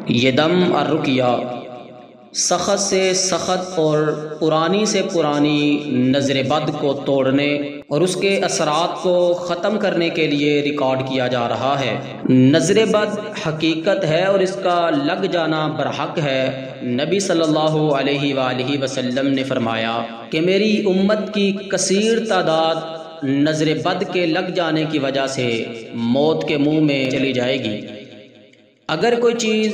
یہ دم الرقیہ سخت سے سخت اور پرانی سے پرانی نظر بد کو توڑنے اور اس کے اثرات کو ختم کرنے کے لیے ریکارڈ کیا جا رہا ہے۔ نظر بد حقیقت ہے اور اس کا لگ جانا برحق ہے۔ نبی صلی اللہ علیہ وآلہ وسلم نے فرمایا کہ میری امت کی کثیر تعداد نظر بد کے لگ جانے کی وجہ سے موت کے منہ میں چلی جائے گی۔ اگر کوئی چیز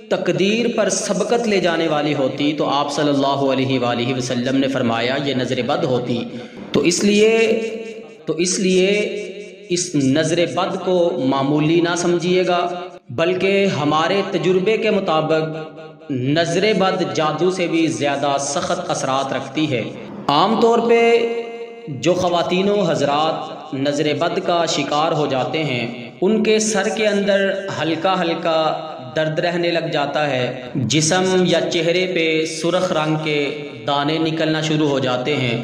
تقدیر پر سبقت لے جانے والی ہوتی تو آپ صلی اللہ علیہ وآلہ وسلم نے فرمایا یہ نظر بد ہوتی۔ تو اس لیے اس نظر بد کو معمولی نہ سمجھیے گا، بلکہ ہمارے تجربے کے مطابق نظر بد جادو سے بھی زیادہ سخت اثرات رکھتی ہے۔ عام طور پہ جو خواتین و حضرات نظر بد کا شکار ہو جاتے ہیں ان کے سر کے اندر ہلکا ہلکا درد رہنے لگ جاتا ہے، جسم یا چہرے پہ سرخ رنگ کے دانے نکلنا شروع ہو جاتے ہیں،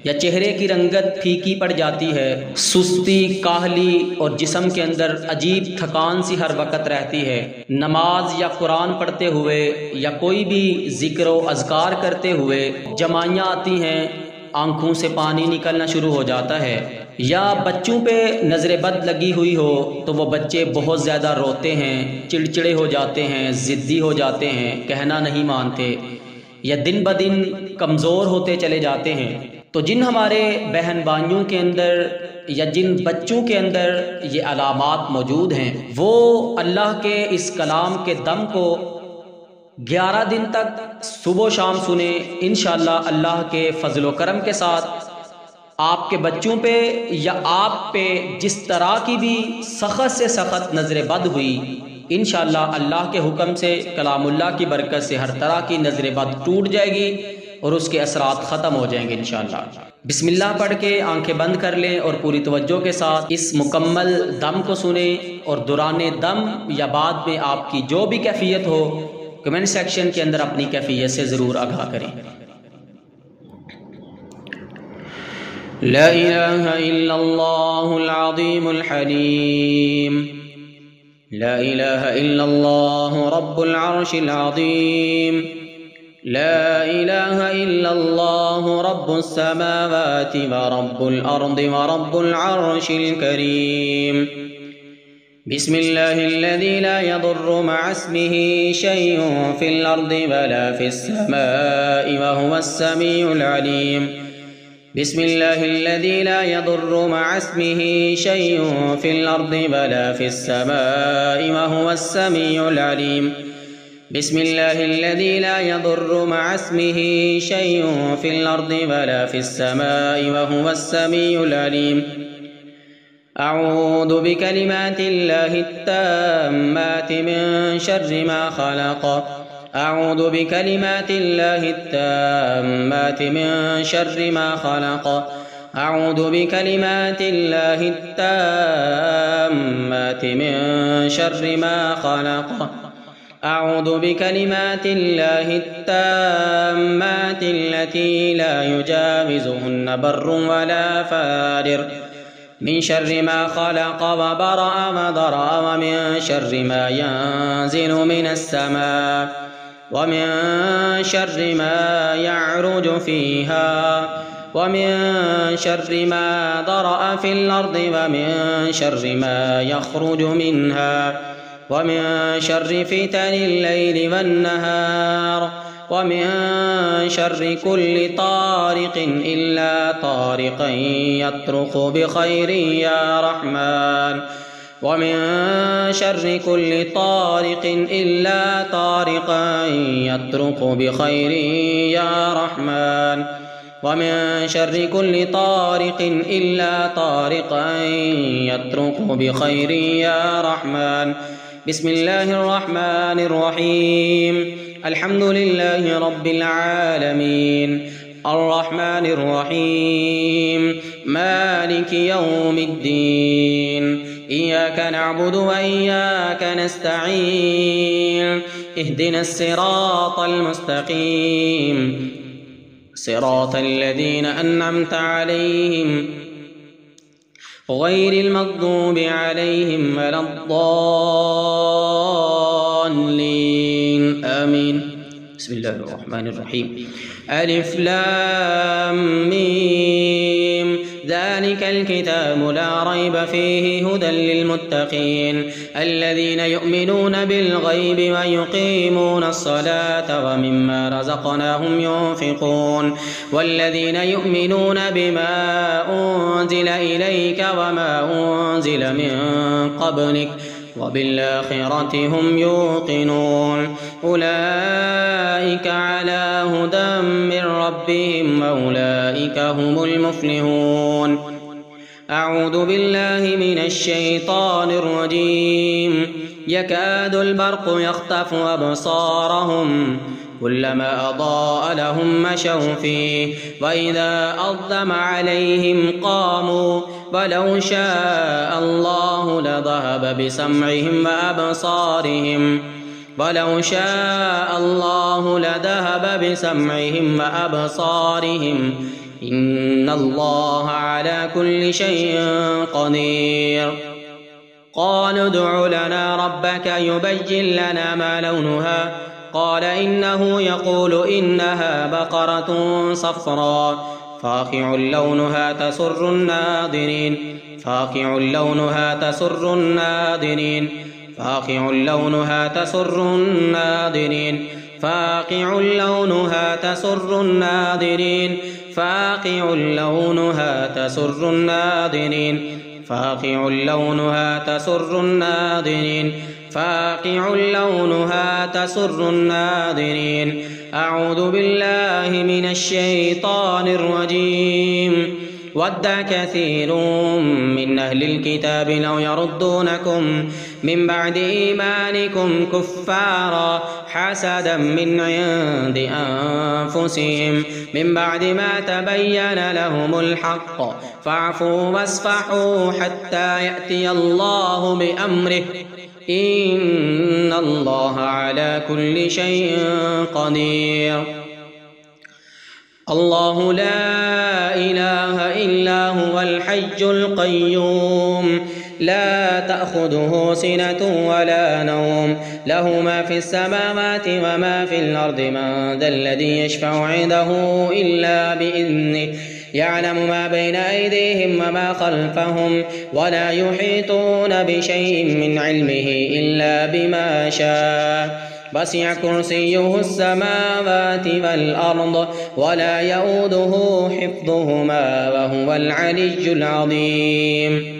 یا چہرے کی رنگت پھیکی پڑ جاتی ہے، سستی، کاہلی اور جسم کے اندر عجیب تھکان سی ہر وقت رہتی ہے۔ نماز یا قرآن پڑھتے ہوئے یا کوئی بھی ذکر و اذکار کرتے ہوئے جمائیاں آتی ہیں، آنکھوں سے پانی نکلنا شروع ہو جاتا ہے، یا بچوں پہ نظر بد لگی ہوئی ہو تو وہ بچے بہت زیادہ روتے ہیں، چڑچڑے ہو جاتے ہیں، ضدی ہو جاتے ہیں، کہنا نہیں مانتے، یا دن بدن کمزور ہوتے چلے جاتے ہیں۔ تو جن ہمارے بہن بھائیوں کے اندر یا جن بچوں کے اندر یہ علامات موجود ہیں وہ اللہ کے اس کلام کے دم کو 11 دن تک صبح و شام سنیں، انشاءاللہ اللہ کے فضل و کرم کے ساتھ آپ کے بچوں پہ یا آپ پہ جس طرح کی بھی سخت سے سخت نظر بد ہوئی، انشاءاللہ اللہ کے حکم سے کلام اللہ کی برکت سے ہر طرح کی نظر بد ٹوٹ جائے گی اور اس کے اثرات ختم ہو جائیں گے انشاءاللہ۔ بسم اللہ پڑھ کے آنکھیں بند کر لیں اور پوری توجہ کے ساتھ اس مکمل دم کو سنیں، اور دوران دم یا بعد میں آپ کی جو بھی کیفیت ہو کمنٹ سیکشن کے اندر اپنی کیفیت سے ضرور آگاہ کریں۔ لا الہ الا اللہ العظیم الحلیم، لا الہ الا اللہ رب العرش العظیم، لا الہ الا اللہ رب السماوات ورب الارض ورب العرش الكریم۔ بسم اللہ الذي لا يضر مع اسمه شيء في الارض ولا في السماء وهو السميع العليم۔ بسم الله الذي لا يضر مع اسمه شيء في الأرض ولا في السماء وهو السميع العليم۔ بسم الله الذي لا يضر مع اسمه شيء في الأرض ولا في السماء وهو السميع العليم۔ أعوذ بكلمات الله التامات من شر ما خلق، أعوذ بكلمات الله التامات من شر ما خلق، أعوذ بكلمات الله التامات من شر ما خلق، أعوذ بكلمات الله التامات التي لا يجاوزهن بر ولا فاجر، من شر ما خلق وبرأ وضرأ، ومن شر ما ينزل من السماء، ومن شر ما يعرج فيها، ومن شر ما ضرأ في الأرض، ومن شر ما يخرج منها، ومن شر فتن الليل والنهار، ومن شر كل طارق إلا طارقا يطرق بخير يا رحمن، ومن شر كل طارق إلا طارقا يطرق بخير يا رحمن، ومن شر كل طارق إلا طارقا يطرق بخير يا رحمن۔ بسم الله الرحمن الرحيم، الحمد لله رب العالمين، الرحمن الرحيم، مالك يوم الدين، إياك نعبد وإياك نستعين، اهدنا الصراط المستقيم، صراط الذين أنعمت عليهم غير المغضوب عليهم ولا الضالين، الضالين آمين. بسم الله الرحمن الرحيم. ألف لام ميم ذلك الكتاب لا ريب فيه هدى للمتقين الذين يؤمنون بالغيب ويقيمون الصلاة ومما رزقناهم ينفقون والذين يؤمنون بما أنزل إليك وما أنزل من قبلك وبالآخرة هم يوقنون أولئك على هدى من ربهم وأولئك هم المفلحون. أعوذ بالله من الشيطان الرجيم. يكاد البرق يخطف أبصارهم كلما أضاء لهم مشوا فيه وإذا أظلم عليهم قاموا ولو شاء الله لذهب بسمعهم وأبصارهم إن الله على كل شيء قدير. قالوا ادع لنا ربك يبين لنا ما لونها قال إنه يقول إنها بقرة صفراء فاقع لونها تسر الناظرين أعوذ بالله من الشيطان الرجيم. ود كثير من أهل الكتاب لو يردونكم من بعد إيمانكم كفارا حسدا من عند أنفسهم من بعد ما تبين لهم الحق فاعفوا واصفحوا حتى يأتي الله بأمره إن الله على كل شيء قدير. الله لا إله إلا هو الحي القيوم لا تأخذه سنة ولا نوم له ما في السماوات وما في الأرض من ذا الذي يشفع عنده إلا بإذنه يعلم ما بين أيديهم وما خلفهم ولا يحيطون بشيء من علمه إلا بما شاء وسع كرسيه السماوات والأرض ولا يؤوده حفظهما وهو العلي العظيم.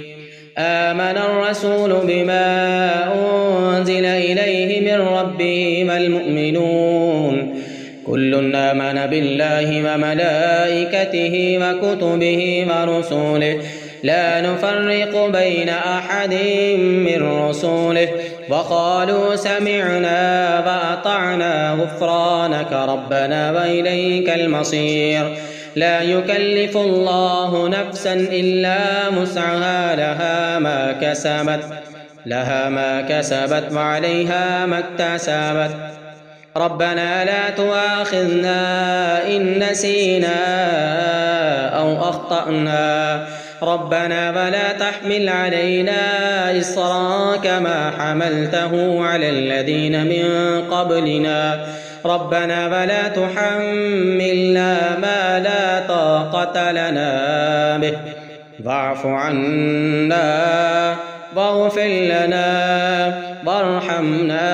آمن الرسول بما أنزل إليه من ربه والمؤمنون كل آمن بالله وملائكته وكتبه ورسله لا نفرق بين أحد من رسله وقالوا سمعنا وأطعنا غفرانك ربنا وإليك المصير. لا يكلف الله نفسا إلا وسعها لها ما كسبت وعليها ما اكتسبت ربنا لا تؤاخذنا إن نسينا أو أخطأنا ربنا ولا تحمل علينا إصرا كما حملته على الذين من قبلنا ربنا ولا تحملنا ما لا طاقة لنا به واعف عنا واغفر لنا وارحمنا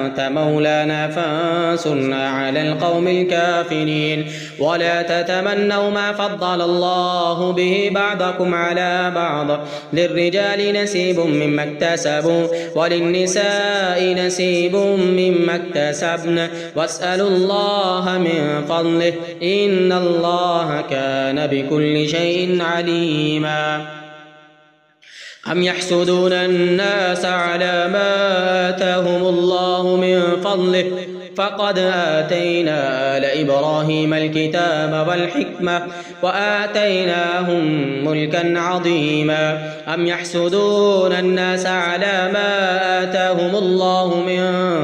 أنت مولانا فانصرنا على القوم الكافرين. ولا تتمنوا ما فضل الله به بعضكم على بعض للرجال نصيب مما اكتسبوا وللنساء نصيب مما اكتسبن واسألوا الله من فضله إن الله كان بكل شيء عليما. أم يحسدون الناس على ما آتاهم الله من فضله فقد آتينا آل إبراهيم الكتاب والحكمة وآتيناهم ملكا عظيما. أم يحسدون الناس على ما آتاهم الله من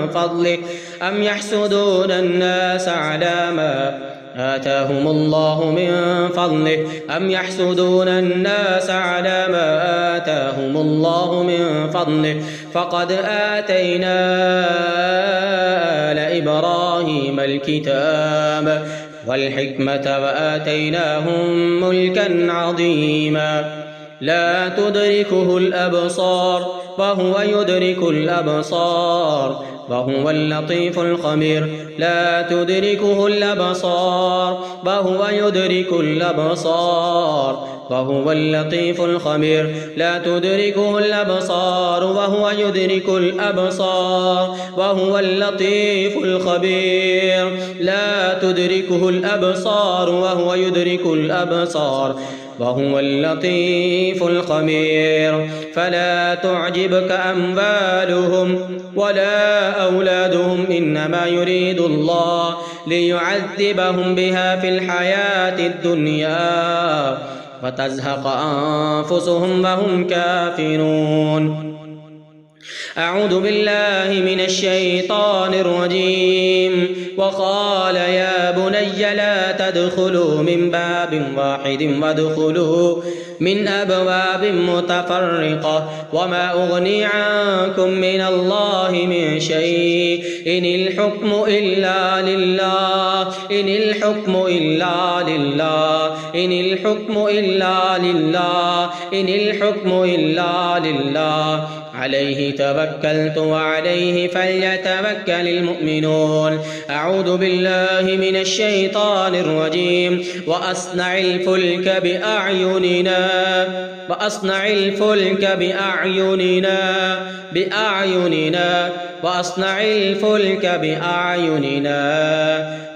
فضله أم يحسدون الناس على ما آتاهم الله من فضله أم يحسدون الناس على ما آتاهم الله من فضله فقد آتينا آل إبراهيم الكتاب والحكمة وآتيناهم ملكا عظيما لا تدركه الأبصار وهو يدرك الأبصار وهو اللطيف الخبير لا تدركه الأبصار وهو يدرك الأبصار وهو اللطيف الخبير لا تدركه الأبصار وهو يدرك الأبصار وهو اللطيف الخبير لا تدركه الأبصار وهو يدرك الأبصار وهو اللطيف الخبير فلا تعجبك أموالهم ولا أولادهم إنما يريد الله ليعذبهم بها في الحياة الدنيا وتزهق أنفسهم وهم كافرون. أعوذ بالله من الشيطان الرجيم. وقال يا بني لا تدخلوا من باب واحد وادخلوا من أبواب متفرقة وما أغني عنكم من الله من شيء إن الحكم إلا لله إن الحكم إلا لله إن الحكم إلا لله إن الحكم إلا لله عليه توكلت وعليه فليتوكل المؤمنون. أعوذ بالله من الشيطان الرجيم. وأصنع الفلك بأعيننا وأصنع الفلك بأعيننا وأصنع الفلك بأعيننا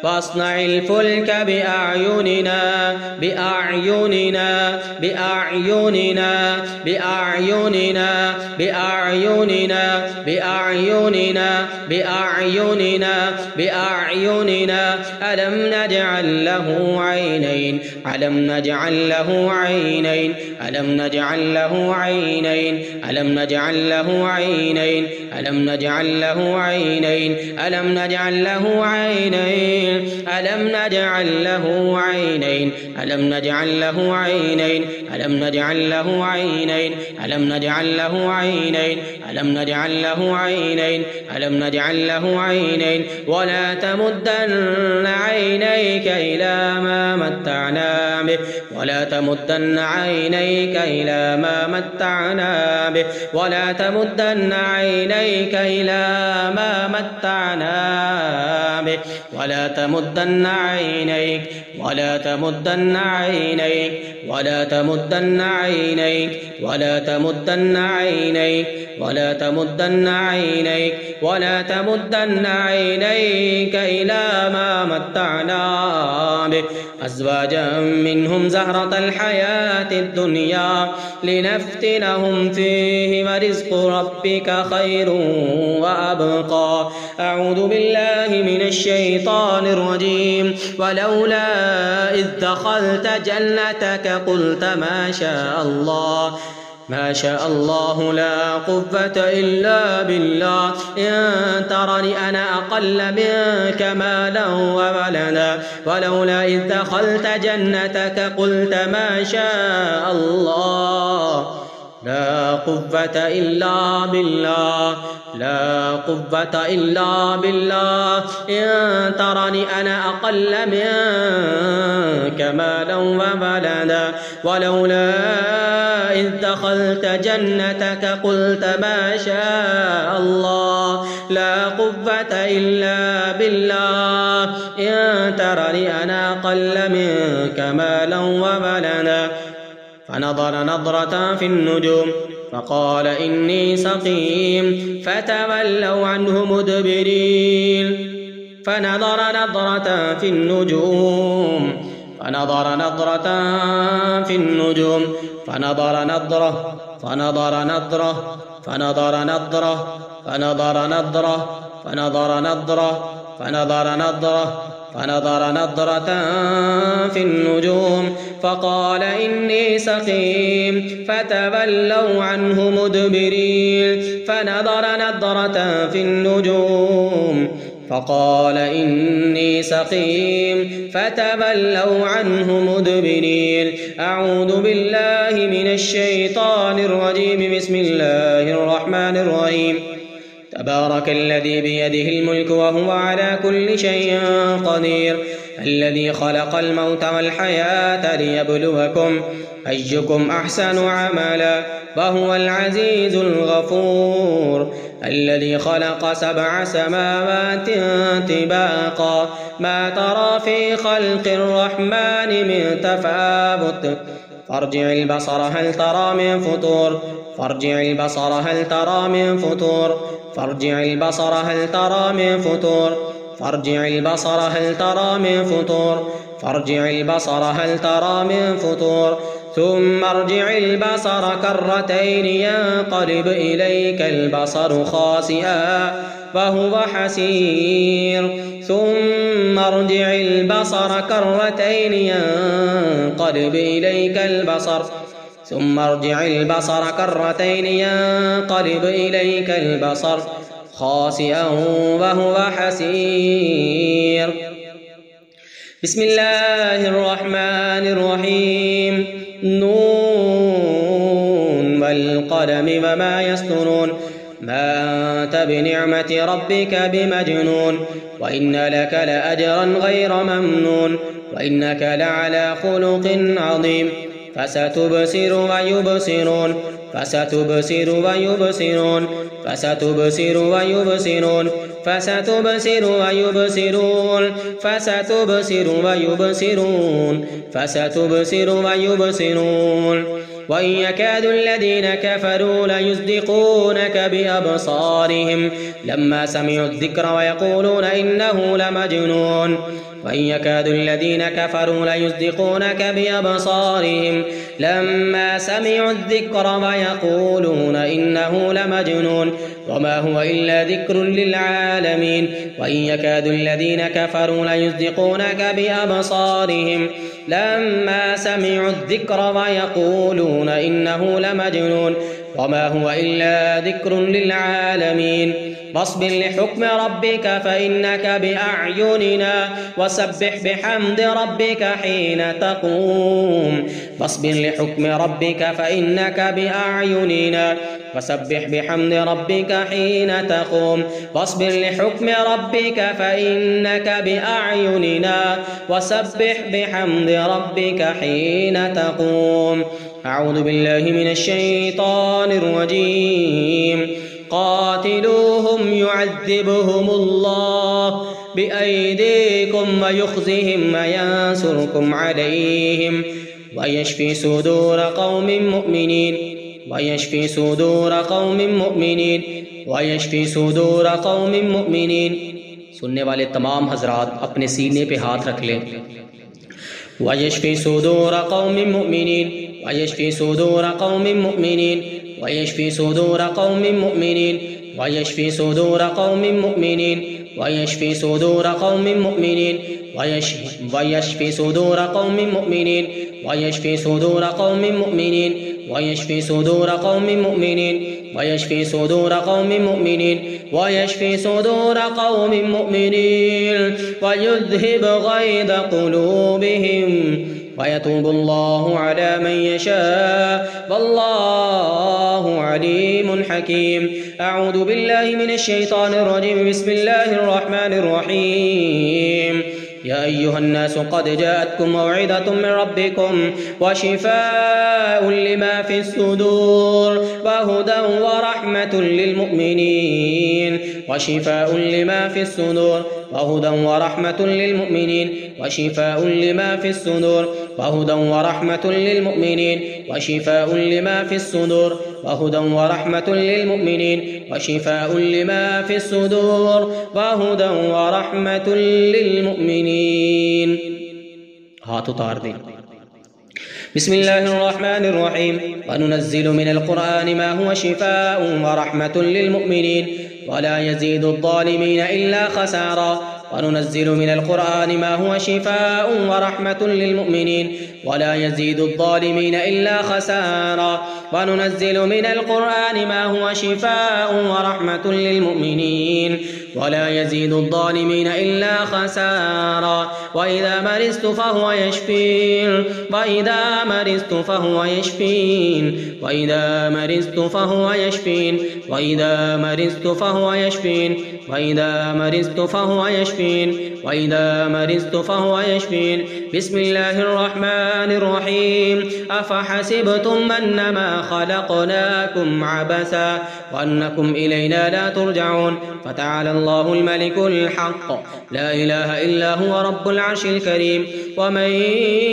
وأصنع الفلك بأعيننا بأعيننا بأعيننا بأعيننا بأعيننا بأعيننا بأعيننا بأعيننا ألم نجعل له عينين ألم نجعل له عينين ألم نجعل له عينين ألم نجعل له عينين ألم نجعل له عينين ألم نجعل له عينين ألم نجعل له عينين ألم نجعل له عينين ألم نجعل له عينين ألم نجعل له عينين ألم نجعل له عينين ألم نجعل له عينين ولا تمدن عينيك إلى ما متعنا به ولا تمدن عينيك إلى ما متعنا به ولا تمدن عينيك إلى ما متعنا به ولا تمدن عينيك ولا تمدن عينيك ولا تمدن عينيك ولا تمدن عينيك ولا تمدن عينيك ولا تمدن عينيك إلى ما متعنا به أزواجا منهم زهرة الحياة الدنيا لنفتنهم فيه ورزق ربك خير وأبقى. أعوذ بالله من الشيطان الرجيم. ولولا إذ دخلت جنتك قلت ما شاء الله لا قوة إلا بالله إن ترني أنا أقل منك مالا وولدا ولولا إذ دخلت جنتك قلت ما شاء الله لا قوة إلا بالله لا قوة إلا بالله إن ترني أنا أقل منك مالا وولدا ولولا إذ دخلت جنتك قلت ما شاء الله لا قوة إلا بالله إن ترني أنا أقل منك مالا وولدا فنظر نظرة في النجوم فقال إني سقيم فتولوا عنه مدبرين. فنظر نظرة في النجوم فنظر نظرة في النجوم فنظر نظرة فنظر نظرة فنظر نظرة فنظر نظرة فنظر نظرة فنظر نظرة فنظر نظرة في النجوم فقال إني سقيم فتولوا عنه مدبرين. فنظر نظرة في النجوم فقال إني سقيم فتولوا عنه مدبرين. أعوذ بالله من الشيطان الرجيم. بسم الله الرحمن الرحيم. تبارك الذي بيده الملك وهو على كل شيء قدير، الذي خلق الموت والحياة ليبلوكم أيكم أحسن عملا وهو العزيز الغفور، الذي خلق 7 سماوات طباقا ما ترى في خلق الرحمن من تفاوت فارجع البصر هل ترى من فطور فارجع البصر هل ترى من فطور فارجع البصر هل ترى من فطور فارجع البصر هل ترى من فطور فارجع البصر هل ترى من فطور ثم ارجع البصر كرتين ينقلب إليك البصر خاسئا وهو حسير ثم ارجع البصر كرتين ينقلب إليك البصر ثم ارجع البصر كرتين ينقلب إليك البصر خاسئا وهو حسير. بسم الله الرحمن الرحيم. نون والقلم وما يسطرون ما أنت بنعمة ربك بمجنون وإن لك لأجرا غير ممنون وإنك لعلى خلق عظيم. فستبصر ويبصرون فستبصر ويبصرون فستبصر ويبصرون فستبصر ويبصرون فستبصر ويبصرون فستبصر ويبصرون. وإن يكاد الذين كفروا ليزلقونك بأبصارهم لما سمعوا الذكر ويقولون إنه لمجنون وإن يكاد الذين كفروا ليزلقونك بأبصارهم لما سمعوا الذكر ويقولون إنه لمجنون وما هو إلا ذكر للعالمين. وإن يكاد الذين كفروا ليزلقونك بأبصارهم لما سمعوا الذكر ويقولون إنه لمجنون وما هو إلا ذكر للعالمين. واصبر لحكم ربك فإنك بأعيننا وسبح بحمد ربك حين تقوم واصبر لحكم ربك فإنك بأعيننا وسبح بحمد ربك حين تقوم واصبر لحكم ربك فإنك بأعيننا وسبح بحمد ربك حين تقوم. أعوذ بالله من الشيطان الرجيم. قاتلوهم يعذبهم الله بأيديكم ويخزهم وينصركم عليهم ويشفي صدور قوم مؤمنين ويشفي صدور قوم مؤمنين ويشفي صدور قوم مؤمنين. सुनने वाले तमाम हजरात अपने सीने पे हाथ रख लें. वयश्फी सुदूर कौम मुमिनीन वयश्फी सुदूर कौम मुमिनीन वयश्फी सुदूर कौम मुमिनीन वयश्फी सुदूर कौम मुमिनीन वयश्फी सुदूर कौम मुमिनीन वयश्फी सुदूर कौम मुमिनीन वयश्फी सुदूर कौम मुमिनीन वयश्फी सुदूर कौम मुमिनीन वयश्फी सुदूर कौम मुमिनीन वयश्फी सुदूर कौम मुमिनीन वयुذهب غيظ قلوبهم ويتوب الله على من يشاء والله عليم حكيم. أعوذ بالله من الشيطان الرجيم. بسم الله الرحمن الرحيم. يا أيها الناس قد جاءتكم موعظة من ربكم وشفاء لما في الصدور وهدى ورحمة للمؤمنين وشفاء لما في الصدور وهدى ورحمة للمؤمنين وشفاء لما في الصدور وهدى ورحمة للمؤمنين وشفاء لما في الصدور وهدى ورحمة للمؤمنين وشفاء لما في الصدور وهدى ورحمة للمؤمنين. हाथ उतार दें. بسم الله الرحمن الرحيم. وننزل من القرآن ما هو شفاء ورحمة للمؤمنين ولا يزيد الظالمين إلا خسارا. وننزل من القرآن ما هو شفاء ورحمة للمؤمنين ولا يزيد الظالمين إلا خسارا. وننزل من القرآن ما هو شفاء ورحمة للمؤمنين वला यज़ीदुज़्ज़ालिमीन इल्ला खसारा। वइज़ा मरिज़्तु फहुव यशफ़ीन वइज़ा मरिज़्तु फहुव यशफ़ीन वइज़ा मरिज़्तु फहुव यशफ़ीन वइज़ा मरिज़्तु फहुव यशफ़ीन वइज़ा मरिज़्तु फहुव यशफ़ीन वइज़ा मरिज़्तु फहुव यशफ़ीन। बिस्मिल्लाहिर रहमानिर रहीम। अफ़हसिबतुम अन्नमा खलक़नाकुम अबसा वअन्नकुम इलैना ला तुरजऊन। फ़तआला अल्लाहुल मलिकुल हक़्क़ ला इलाहा इल्ला हुवा रब्बुल अर्शिल करीम। वमन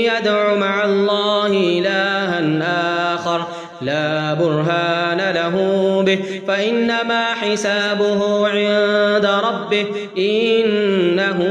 यदअु मअल्लाहि इलाहन आखर ला बुरहान लहू बिहि फ़इन्नमा हिसाबुहु इन्द रब्बिहि इन्नहु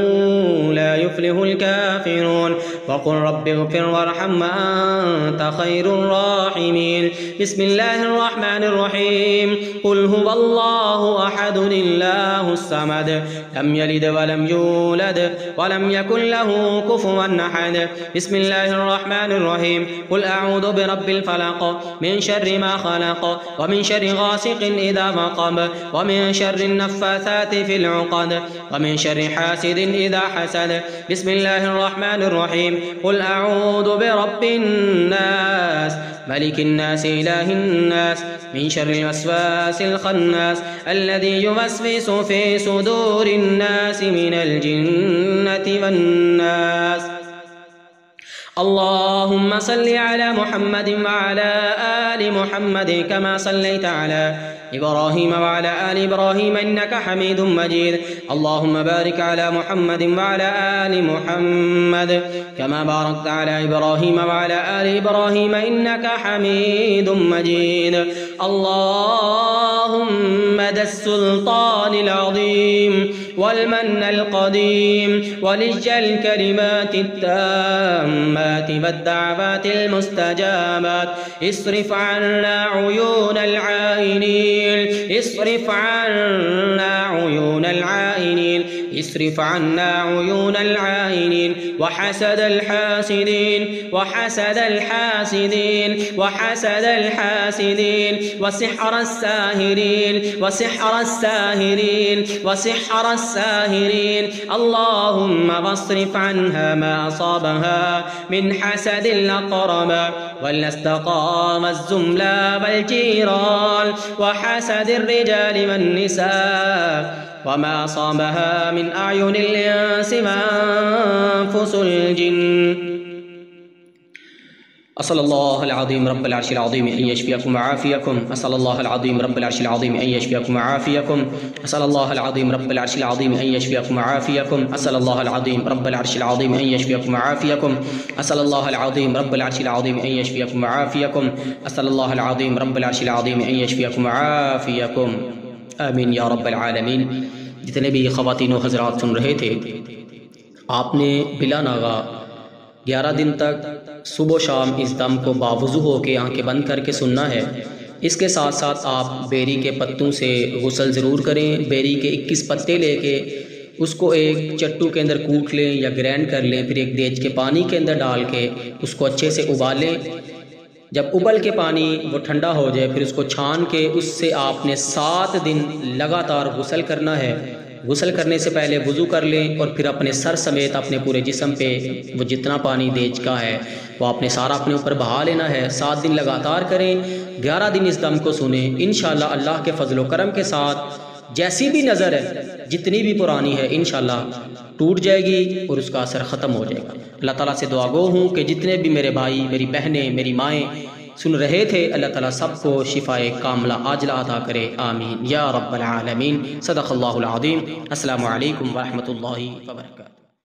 ला युफ्लिहुल काफ़िरून। वक़ुल रब्बिग़फ़िर वरहम वअन्त खैरुर राहिमीन। बिस्मिल्लाहिर रहमानिर रहीम। क़ुल हुवल्लाहु अहदुल अल्लाहुस समद लम यलिद वलम यूलद वलम यकुल लहू कुफुवन अहद। बिस्मिल्लाहिर रहमानिर रहीम। क़ुल अऊज़ु बिरब्बिल फ़लक़ मिन शर्रि मा ख़लक़ व मिन शर्रि गासिक़िन इज़ा वक़ब व मिन शर्रि नफ़्फ़ासाति फ़िल उक़द व मिन शर्रि हासिदिन इज़ा हसद। बिस्मिल्लाहिर रहमानिर रहीम। क़ुल अऊज़ु बिरब्बिन नास मलिकिन नास इलाहिन नास मिन शर्रिल वस्वासिल ख़न्नास अल्लज़ी युवस्विसु फ़ी सुदूरिन नास मिनल जिन्नति वन नास। अल्लाहुम्मा सल्लि अला मुहम्मद व अला आलि मुहम्मद कमा सल्लैता अला इब्राहीम व अला आलि इब्राहीम इन्नका हमीदुम मजीद। अल्लाहुम्मा बारिक अला मुहम्मद व अला आलि मुहम्मद कमा बारकता अला इब्राहीम व अला आलि इब्राहीम इन्नका हमीदुम मजीद। अल्लाहुम्मा दस्सुल्तानिल अज़ीम वल मन्नल क़दीम वलिज्जल कलिमातित ताम्माति वद्दअवातिल मुस्तजाबात इस्रिफ़ अन्ना उयूनल आइनीन इस्रिफ़ अन्ना उयूनल आइनीन इस्रिफ़ अन्ना उयूनल आइनीन वहसदल हासिदीन वहसदल हासिदीन वहसदल हासिदीन वसिहरस साहिरीन वसिहरस साहिरीन वसिहरस साहिरीन। अल्लाहुम्मा वस्रिफ़ अन्हा मा असाबहा मिन हसदिल अक़रबा वल अस्तक़ा वज़्ज़ुमला वल जीरान वहसदिर रिजालि वन निसा वमा असाबहा मिन अयुनिल इंसि वअन्फुसिल जिन्न। अस्सलाल्लाहुल अज़ीम रब्बिल अर्शिल अज़ीम अन यशफियकुम वआफियकुम। अस्सलाल्लाहुल अज़ीम रब्बिल अर्शिल अज़ीम अन यशफियकुम वआफियकुम। अस्सलाल्लाहुल अज़ीम रब्बिल अर्शिल अज़ीम अन यशफियकुम वआफियकुम। अस्सलाल्लाहुल अज़ीम रब्बिल अर्शिल अज़ीम अन यशफियकुम वआफियकुम। अस्सलाल्लाहुल अज़ीम रब्बिल अर्शिल अज़ीम अन यशफियकुम वआफियकुम। अस्सलाल्लाहुल अज़ीम रब्बिल अर्शिल अज़ीम अन यशफियकुम वआफियकुम। आमीन या रब्बल आलमीन। जितने भी ख़वातीन व हज़रात सुन रहे थे, आपने बिला नागा 11 दिन तक सुबह शाम इस दम को बावुज़ू हो के आँखें बंद करके सुनना है। इसके साथ साथ आप बेरी के पत्तों से गुस्ल ज़रूर करें। बेरी के 21 पत्ते लेके उसको एक चट्टू के अंदर कूट लें या ग्राइंड कर लें, फिर एक देज के पानी के अंदर डाल के उसको अच्छे से उबालें। जब उबल के पानी वो ठंडा हो जाए फिर उसको छान के उससे आपने 7 दिन लगातार गुस्ल करना है। गुस्ल करने से पहले वज़ू कर लें और फिर अपने सर समेत अपने पूरे जिस्म पे वो जितना पानी देज का है वो आपने सारा अपने ऊपर बहा लेना है। 7 दिन लगातार करें, 11 दिन इस दम को सुने। इंशाअल्लाह अल्लाह के फजल व करम के साथ जैसी भी नज़र है, जितनी भी पुरानी है, इंशाअल्लाह टूट जाएगी और उसका असर ख़त्म हो जाएगा। अल्लाह ताला से दुआ गो हूँ कि जितने भी मेरे भाई, मेरी बहनें, मेरी माएँ सुन रहे थे, अल्लाह ताला सबको शिफाए कामला आजला अता करे। आमीन या रब्बल आलमीन। सदक़ल्लाहुल अज़ीम। अस्सलामु अलैकुम व रहमतुल्लाहि व बरकातुहू।